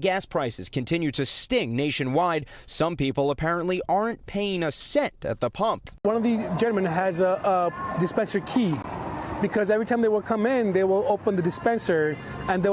Gas prices continue to sting nationwide. Some people apparently aren't paying a cent at the pump. One of the gentlemen has a dispenser key, because every time they will come in, they will open the dispenser and they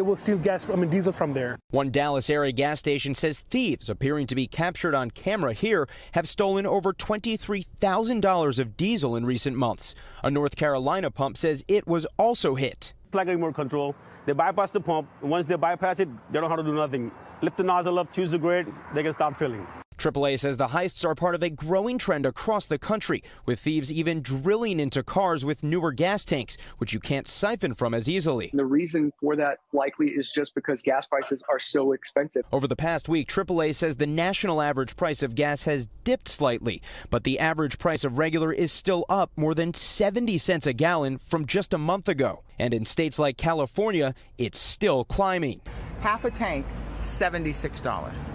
will steal diesel from there. One Dallas area gas station says thieves appearing to be captured on camera here have stolen over $23,000 of diesel in recent months. A North Carolina pump says it was also hit. Like remote control. They bypass the pump. Once they bypass it, they don't know how to do nothing. Lift the nozzle up, choose the grid, they can stop filling. AAA says the heists are part of a growing trend across the country, with thieves even drilling into cars with newer gas tanks, which you can't siphon from as easily. The reason for that likely is just because gas prices are so expensive. Over the past week, AAA says the national average price of gas has dipped slightly, but the average price of regular is still up more than 70 cents a gallon from just a month ago. And in states like California, it's still climbing. Half a tank, $76.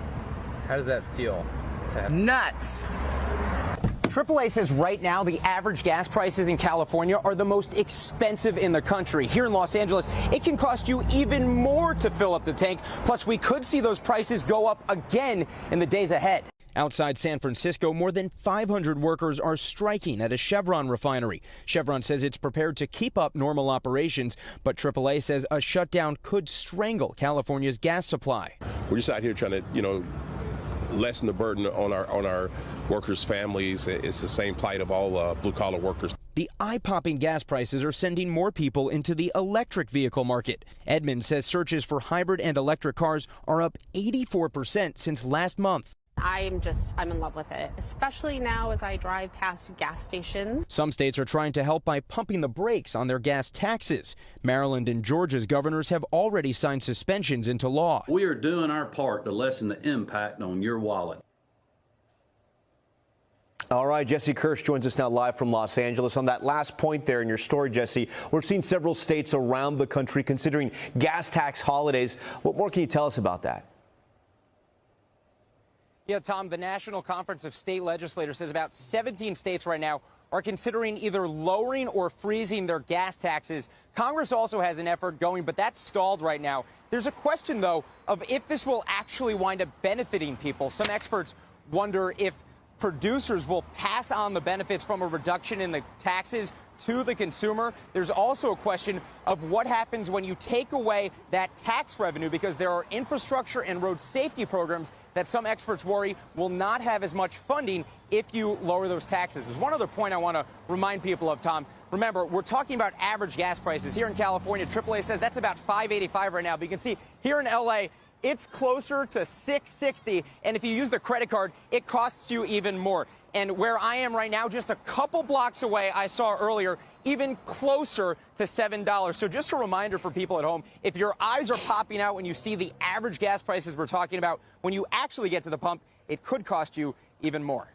How does that feel? Nuts. AAA says right now the average gas prices in California are the most expensive in the country. Here in Los Angeles, it can cost you even more to fill up the tank. Plus, we could see those prices go up again in the days ahead. Outside San Francisco, more than 500 workers are striking at a Chevron refinery. Chevron says it's prepared to keep up normal operations, but AAA says a shutdown could strangle California's gas supply. We're just out here trying to, lessen the burden on our workers' families. It's the same plight of all blue-collar workers. The eye-popping gas prices are sending more people into the electric vehicle market. Edmunds says searches for hybrid and electric cars are up 84% since last month. I'm in love with it, especially now as I drive past gas stations. Some states are trying to help by pumping the brakes on their gas taxes. Maryland and Georgia's governors have already signed suspensions into law. We are doing our part to lessen the impact on your wallet. All right, Jesse Kirsch joins us now live from Los Angeles. On that last point there in your story, Jesse, we're seeing several states around the country considering gas tax holidays. What more can you tell us about that? Yeah, Tom, the National Conference of State Legislators says about 17 states right now are considering either lowering or freezing their gas taxes. Congress also has an effort going, but that's stalled right now. There's a question, though, of if this will actually wind up benefiting people. Some experts wonder if producers will pass on the benefits from a reduction in the taxes to the consumer. There's also a question of what happens when you take away that tax revenue, because there are infrastructure and road safety programs that some experts worry will not have as much funding if you lower those taxes. There's one other point I want to remind people of, Tom. Remember, we're talking about average gas prices. Here in California, AAA says that's about $5.85 right now. But you can see here in L.A., it's closer to $6.60, and if you use the credit card, it costs you even more. And where I am right now, just a couple blocks away, I saw earlier, even closer to $7. So just a reminder for people at home, if your eyes are popping out when you see the average gas prices we're talking about, when you actually get to the pump, it could cost you even more.